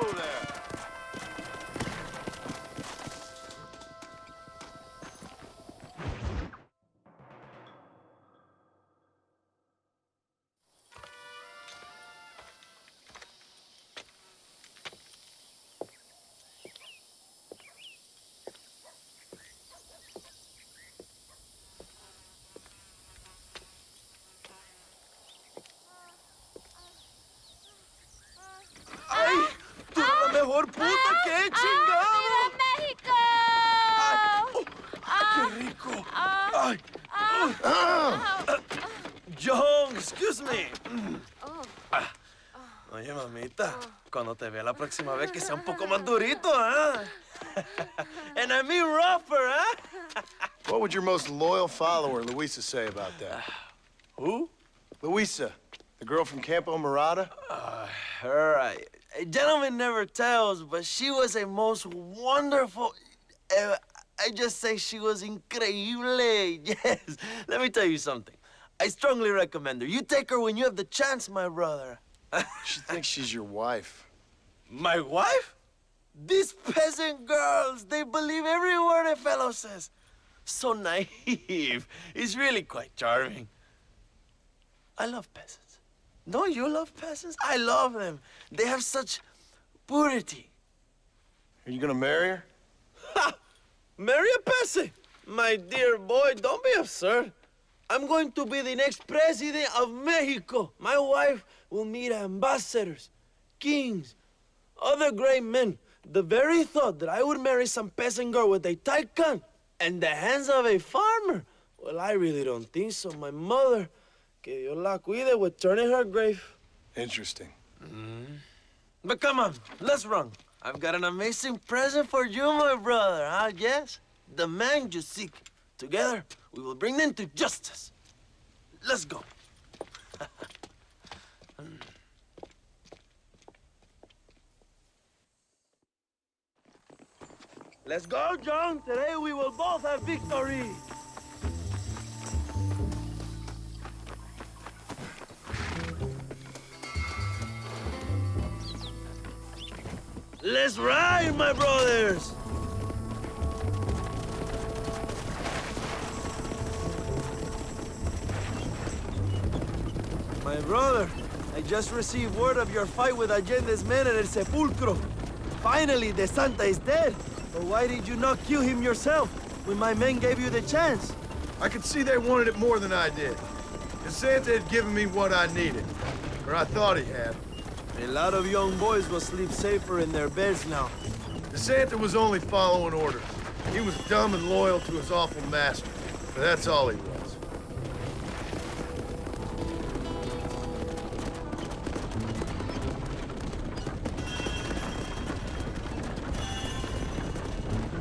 over there. ¡Ay! ¡Tú eres la mejor puta que he chingado! ¡Viva México! ¡Ay! ¡Qué rico! ¡Ay! John, excuse me. Oye, mamita, cuando te vea la próxima vez que sea un poco más durito, ¿ah? And I mean rougher, ¿ah? What would your most loyal follower, Luisa, say about that? Who? Luisa, the girl from Campo Mirada? Her, a gentleman never tells, but she was a most wonderful... I just say she was increíble. Yes. Let me tell you something. I strongly recommend her. You take her when you have the chance, my brother. She thinks she's your wife. My wife? These peasant girls, they believe every word a fellow says. So naive. It's really quite charming. I love peasants. Don't you love peasants? I love them. They have such purity. Are you gonna marry her? Ha! Marry a peasant? My dear boy, don't be absurd. I'm going to be the next president of Mexico. My wife will meet ambassadors, kings, other great men. The very thought that I would marry some peasant girl with a tight gun and the hands of a farmer, well, I really don't think so. My mother, que Dios la cuide, would turn in her grave. Interesting. But come on, let's run. I've got an amazing present for you, my brother, huh? Yes? The man you seek. Together, we will bring them to justice. Let's go. Let's go, John. Today we will both have victory. Let's ride, my brothers. My brother, I just received word of your fight with Allende's men at El Sepulcro. Finally, the Santa is dead. But why did you not kill him yourself when my men gave you the chance? I could see they wanted it more than I did. And Santa had given me what I needed. Or I thought he had. A lot of young boys will sleep safer in their beds now. The Santa was only following orders. He was dumb and loyal to his awful master. But that's all he was.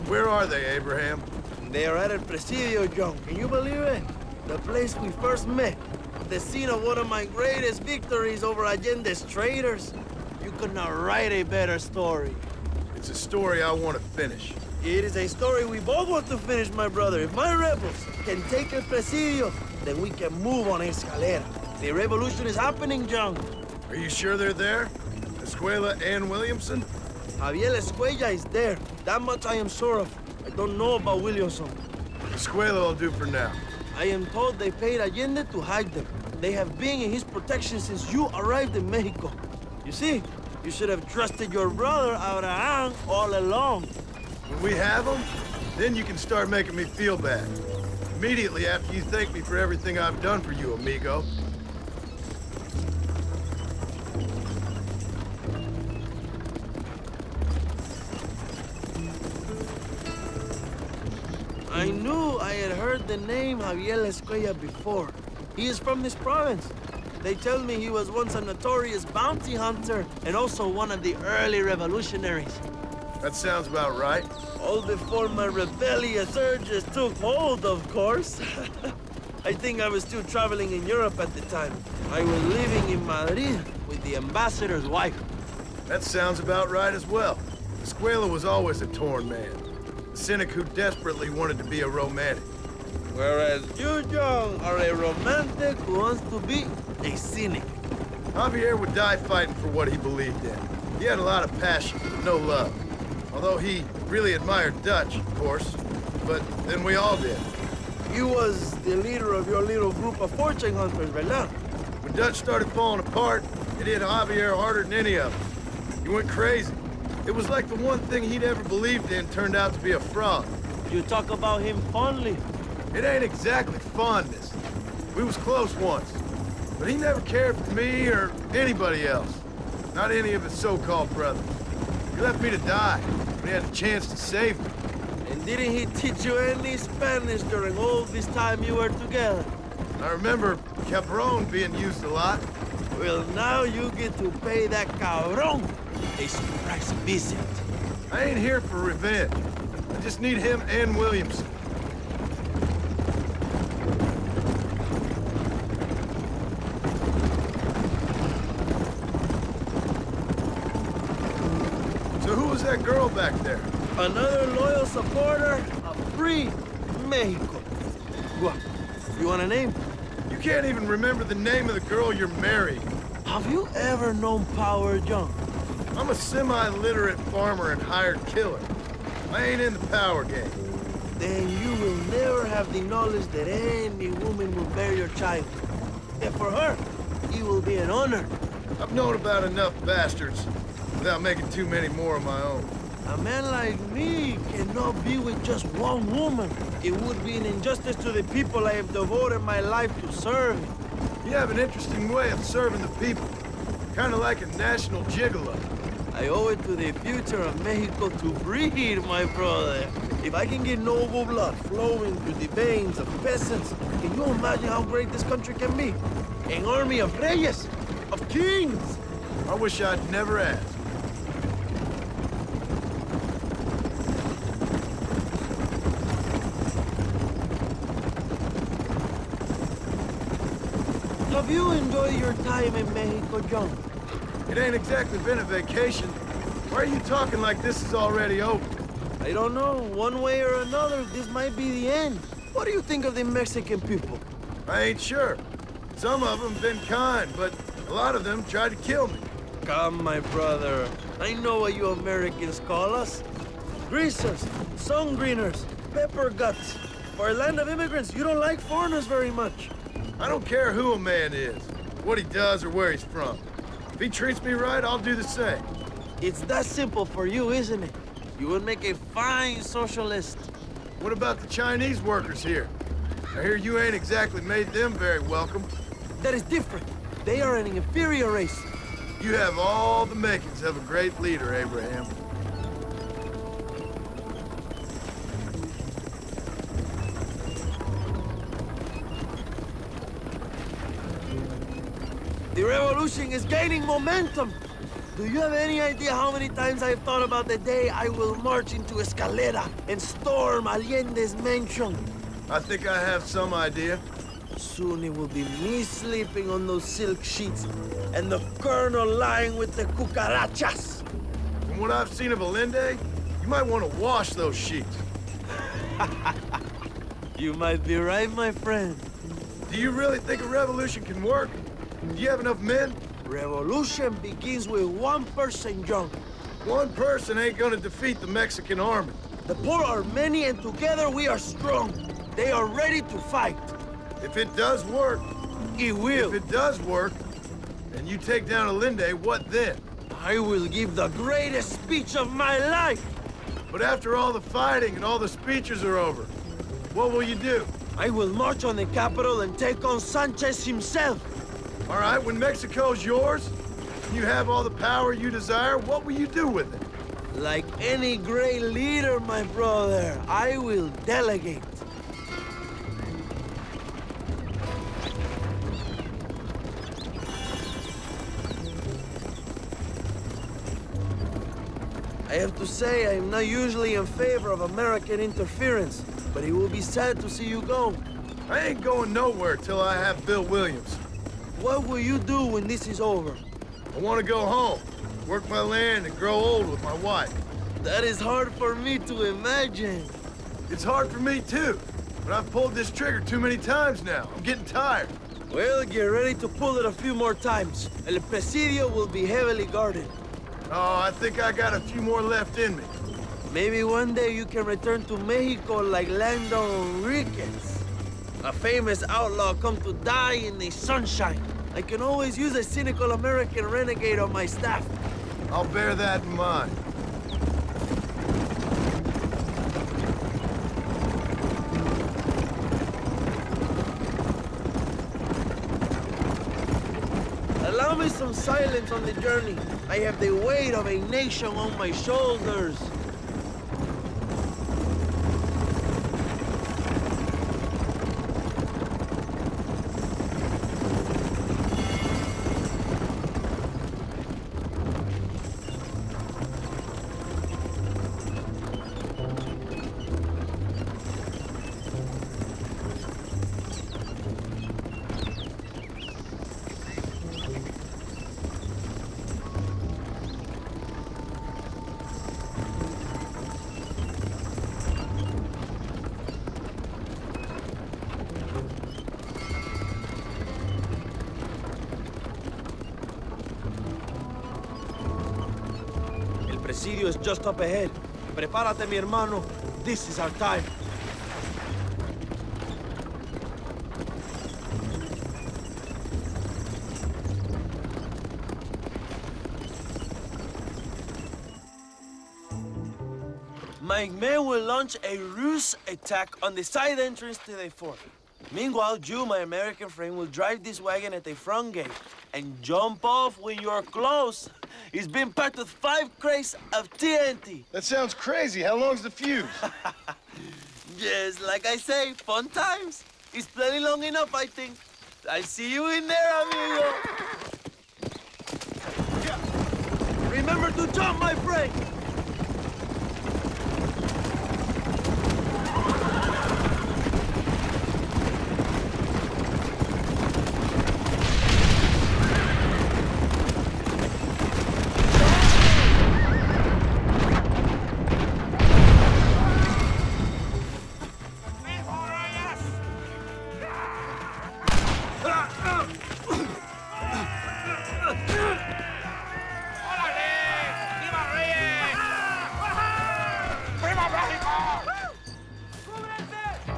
Where are they, Abraham? They are at El Presidio, John. Can you believe it? The place we first met. The scene of one of my greatest victories over Allende's traitors. You could not write a better story. It's a story I want to finish. It is a story we both want to finish, my brother. If my rebels can take El Presidio, then we can move on Escalera. The revolution is happening, John. Are you sure they're there? Escuela and Williamson? Javier Escuella is there. That much I am sure of. I don't know about Williamson. Escuela will do for now. I am told they paid Allende to hide them. They have been in his protection since you arrived in Mexico. You see, you should have trusted your brother, Abraham, all along. When we have them, then you can start making me feel bad. Immediately after you thank me for everything I've done for you, amigo. I knew I had heard the name Javier Escuella before. He is from this province. They tell me he was once a notorious bounty hunter and also one of the early revolutionaries. That sounds about right. All before my rebellious urges took hold, of course. I think I was still traveling in Europe at the time. I was living in Madrid with the ambassador's wife. That sounds about right as well. Escuela was always a torn man. A cynic who desperately wanted to be a romantic. Whereas you, John, are a romantic who wants to be a cynic. Javier would die fighting for what he believed in. He had a lot of passion, but no love. Although he really admired Dutch, of course. But then we all did. You was the leader of your little group of fortune hunters, ¿verdad? When Dutch started falling apart, it hit Javier harder than any of them. He went crazy. It was like the one thing he'd ever believed in turned out to be a fraud. You talk about him fondly. It ain't exactly fondness. We was close once. But he never cared for me or anybody else. Not any of his so-called brothers. He left me to die when he had the chance to save me. And didn't he teach you any Spanish during all this time you were together? I remember Cabron being used a lot. Well, now you get to pay that cabron a surprise visit. I ain't here for revenge. I just need him and Williamson. So who was that girl back there? Another loyal supporter of free Mexico. What? You want a name? You can't even remember the name of the girl you're marrying. Have you ever known Power John? I'm a semi-literate farmer and hired killer. I ain't in the power game. Then you will never have the knowledge that any woman will bear your child. And for her, it will be an honor. I've known about enough bastards without making too many more of my own. A man like me cannot be with just one woman. It would be an injustice to the people I have devoted my life to serve. You have an interesting way of serving the people. Kind of like a national gigolo. I owe it to the future of Mexico to breed, my brother. If I can get noble blood flowing through the veins of peasants, can you imagine how great this country can be? An army of reyes, of kings. I wish I'd never asked. Have you enjoyed your time in Mexico, John? It ain't exactly been a vacation. Why are you talking like this is already over? I don't know. One way or another, this might be the end. What do you think of the Mexican people? I ain't sure. Some of them been kind, but a lot of them tried to kill me. Come, my brother. I know what you Americans call us. Greasers, sun-greeners, pepper guts. For a land of immigrants, you don't like foreigners very much. I don't care who a man is, what he does or where he's from. If he treats me right, I'll do the same. It's that simple for you, isn't it? You would make a fine socialist. What about the Chinese workers here? I hear you ain't exactly made them very welcome. That is different. They are an inferior race. You have all the makings of a great leader, Abraham. The revolution is gaining momentum. Do you have any idea how many times I've thought about the day I will march into Escalera and storm Allende's mansion? I think I have some idea. Soon it will be me sleeping on those silk sheets and the colonel lying with the cucarachas. From what I've seen of Allende, you might want to wash those sheets. You might be right, my friend. Do you really think a revolution can work? Do you have enough men? Revolution begins with one person, John. One person ain't gonna defeat the Mexican army. The poor are many and together we are strong. They are ready to fight. If it does work, It will. if it does work, and you take down Allende, what then? I will give the greatest speech of my life. But after all the fighting and all the speeches are over, what will you do? I will march on the capital and take on Sanchez himself. All right, when Mexico's yours, and you have all the power you desire, what will you do with it? Like any great leader, my brother, I will delegate. I have to say, I am not usually in favor of American interference, but it will be sad to see you go. I ain't going nowhere till I have Bill Williams. What will you do when this is over? I want to go home, work my land, and grow old with my wife. That is hard for me to imagine. It's hard for me, too. But I've pulled this trigger too many times now. I'm getting tired. Well, get ready to pull it a few more times. El Presidio will be heavily guarded. Oh, I think I got a few more left in me. Maybe one day you can return to Mexico like Lando Enriquez. A famous outlaw come to die in the sunshine. I can always use a cynical American renegade on my staff. I'll bear that in mind. Allow me some silence on the journey. I have the weight of a nation on my shoulders. Presidio is just up ahead. Prepárate, mi hermano. This is our time. My men will launch a ruse attack on the side entrance to the fort. Meanwhile, you, my American friend, will drive this wagon at the front gate and jump off when you're close. It's been packed with 5 crates of TNT. That sounds crazy. How long's the fuse? Yes, like I say, fun times. It's plenty long enough, I think. I see you in there, amigo. Yeah. Remember to jump, my friend.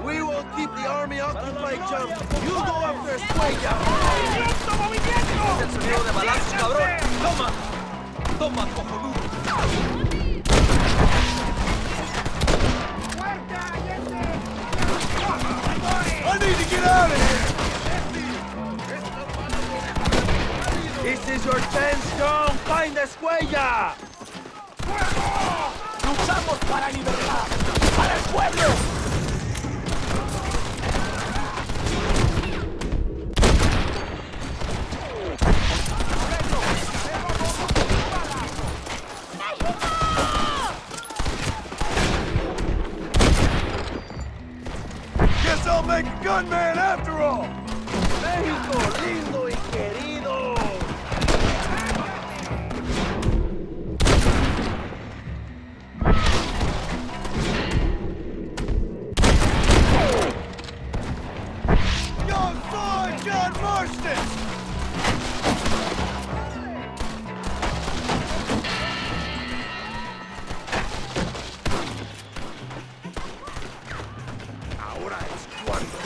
We will keep the army occupied, Jump. You go after Escuella. ¡Movimiento, movimiento! El sonido de balazos, cabrón. Toma. Toma, cojonudo. I need to get out of here! This is your chance, John. Find Escuella. ¡Fuego! ¡Luchamos para liberar! ¡Para el pueblo! Guess I'll make a gunman after all! México, lindo y querido. Young boy, John Marston! Ahora es cuando.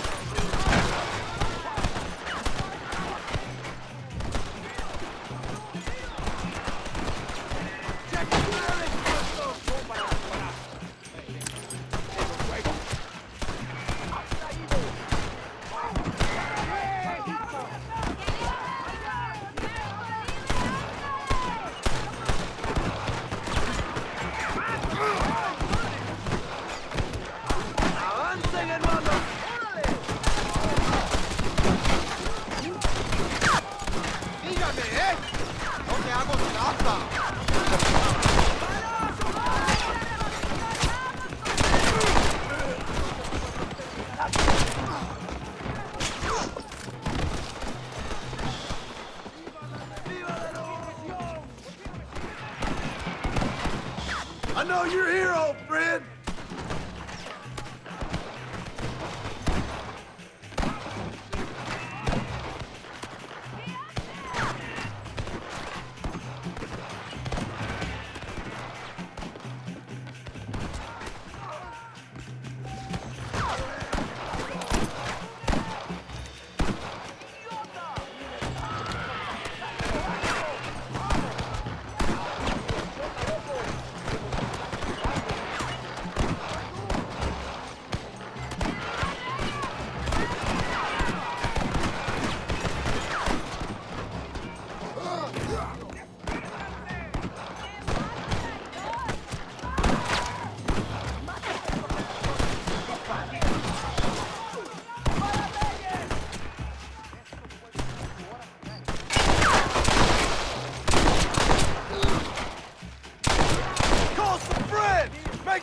¡Avancen, hermano! ¡Órale! Dígame, ¿eh? No te hago trampa. I know you're here, old friend.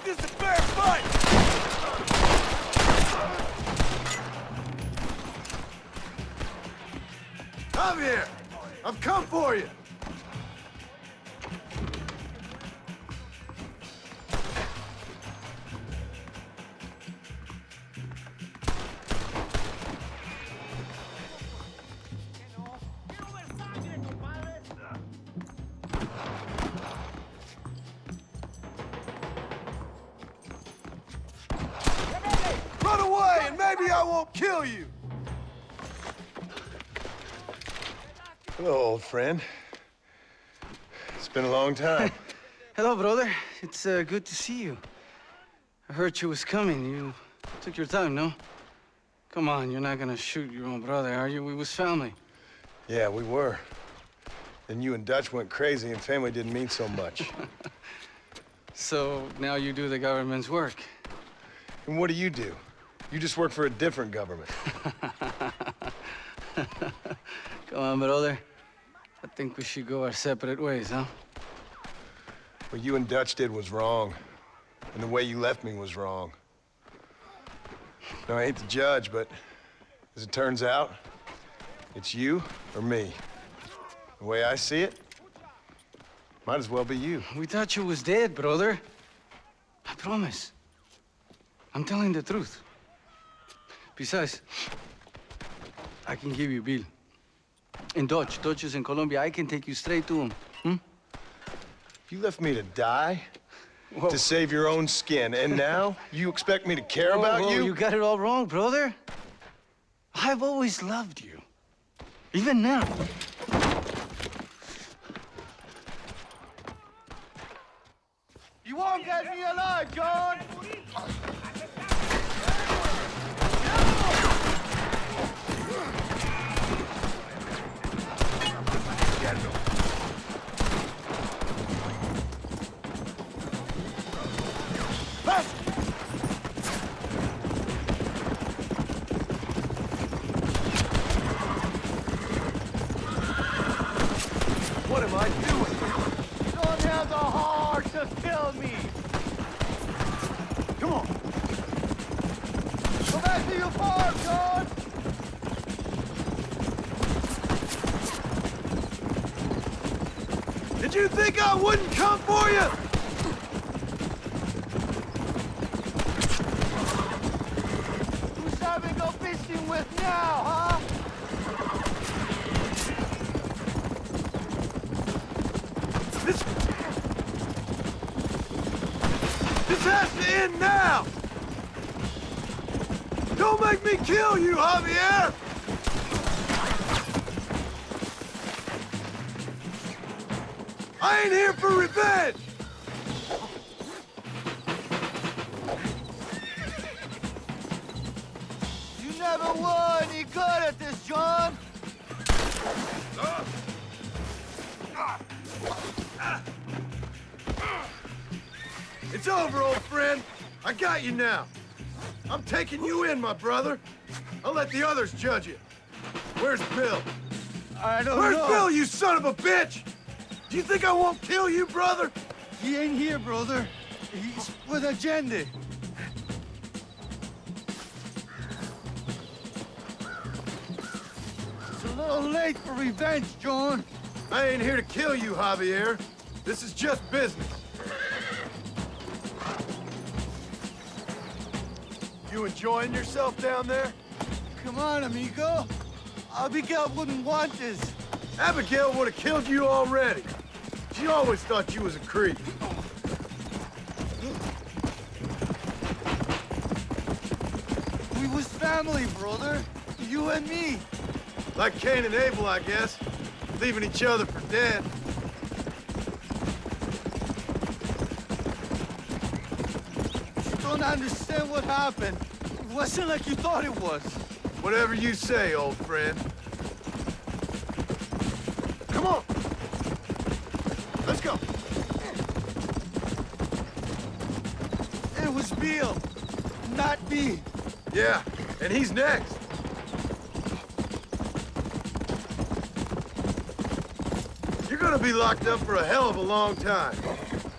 this a fair fight! Javier! I've come for you! Run away and maybe I won't kill you! Hello, old friend. It's been a long time. Hello, brother. It's good to see you. I heard you was coming. You took your time, no? Come on, you're not gonna shoot your own brother, are you? We was family. Yeah, we were. Then you and Dutch went crazy and family didn't mean so much. So now you do the government's work. And what do? You just work for a different government. Come on, brother. I think we should go our separate ways, huh? What you and Dutch did was wrong. And the way you left me was wrong. Now, I hate to judge, but as it turns out, it's you or me. The way I see it, might as well be you. We thought you was dead, brother. I promise. I'm telling the truth. Besides, I can give you Bill. In Dutch. Dutch is in Colombia. I can take you straight to him. You left me to die? Whoa. To save your own skin, and now you expect me to care about Whoa, you? You got it all wrong, brother. I've always loved you. Even now. You won't get me alive, John! What am I doing? Don't have the heart to kill me! Come on. Go back to your farm, John! Did you think I wouldn't come for you? Who's having go fishing with now, huh? This has to end now! Don't make me kill you, Javier! I ain't here for revenge! You never were any good at this, John! It's over, old friend. I got you now. I'm taking you in, my brother. I'll let the others judge you. Where's Bill? I don't Where's know. Bill, you son of a bitch? Do you think I won't kill you, brother? He ain't here, brother. He's with Agenda. It's a little late for revenge, John. I ain't here to kill you, Javier. This is just business. You enjoying yourself down there? Come on, amigo. Abigail wouldn't want this. Abigail would have killed you already. She always thought you was a creep. We was family, brother. You and me. Like Cain and Abel, I guess. Leaving each other for dead. You don't understand what happened. It wasn't like you thought it was. Whatever you say, old friend. Come on. Let's go. It was Bill, not me. Yeah, and he's next. You're gonna be locked up for a hell of a long time.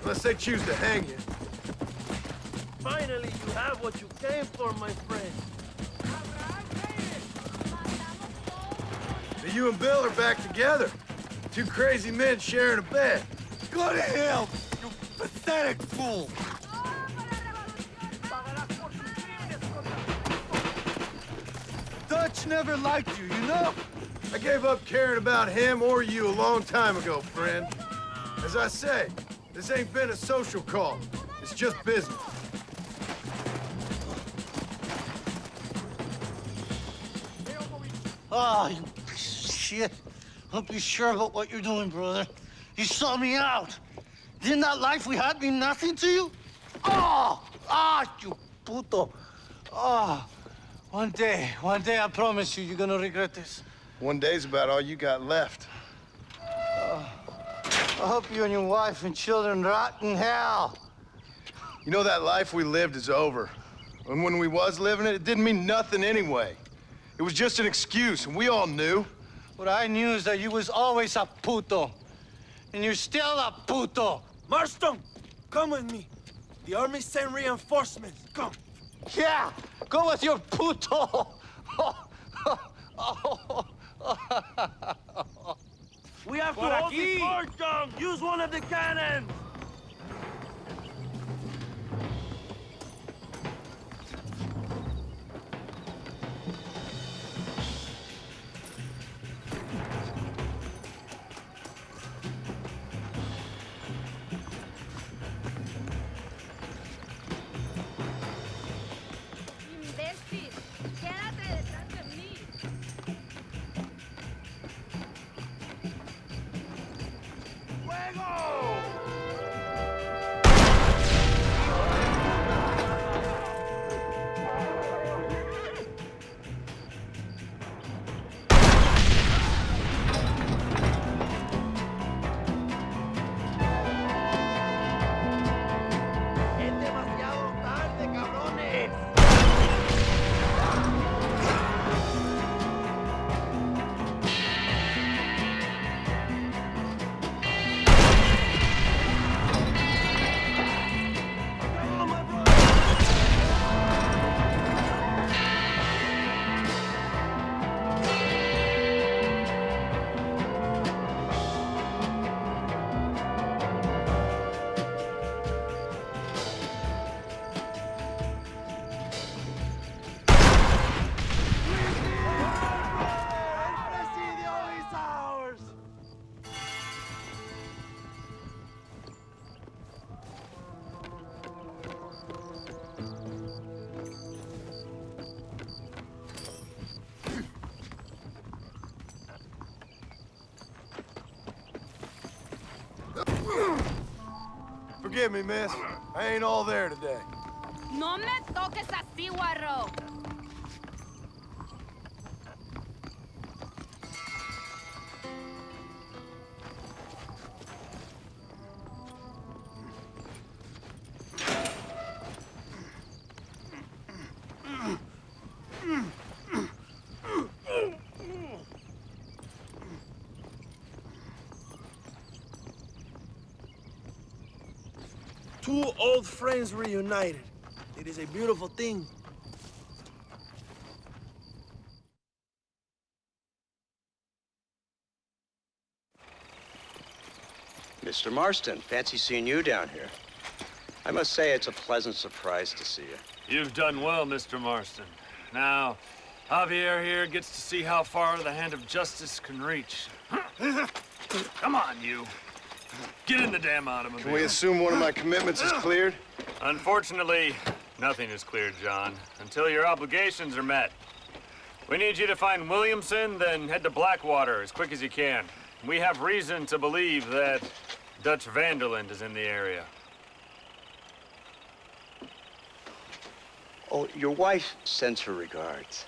Unless they choose to hang you. Finally, you have what you came for, my friend. Now you and Bill are back together. Two crazy men sharing a bed. Go to hell, you pathetic fool! Dutch never liked you, you know? I gave up caring about him or you a long time ago, friend. As I say, this ain't been a social call. It's just business. Ah, you piece of shit. Don't be sure about what you're doing, brother. You saw me out. Didn't that life we had mean nothing to you? Oh! Ah, you puto. Oh, one day, I promise you, you're gonna regret this. One day's about all you got left. I hope you and your wife and children rot in hell. You know that life we lived is over. And when we was living it, it didn't mean nothing anyway. It was just an excuse, and we all knew. What I knew is that you was always a puto. And you're still a puto. Marston, come with me. The army sent reinforcements. Come. Yeah, go with your puto. We have to hold the fort down. Use one of the cannons. Imbécil, quédate detrás de mí. Es demasiado tarde, cabrones. Presidio is ours. Forgive me, miss. I ain't all there today. No me toques así, guarro. Two old friends reunited. It is a beautiful thing. Mr. Marston, fancy seeing you down here. I must say it's a pleasant surprise to see you. You've done well, Mr. Marston. Now, Javier here gets to see how far the hand of justice can reach. Come on, you. Get in the damn automobile. Can we assume one of my commitments is cleared? Unfortunately, nothing is clear, John, until your obligations are met. We need you to find Williamson, then head to Blackwater as quick as you can. We have reason to believe that Dutch Vanderland is in the area. Oh, your wife sends her regards.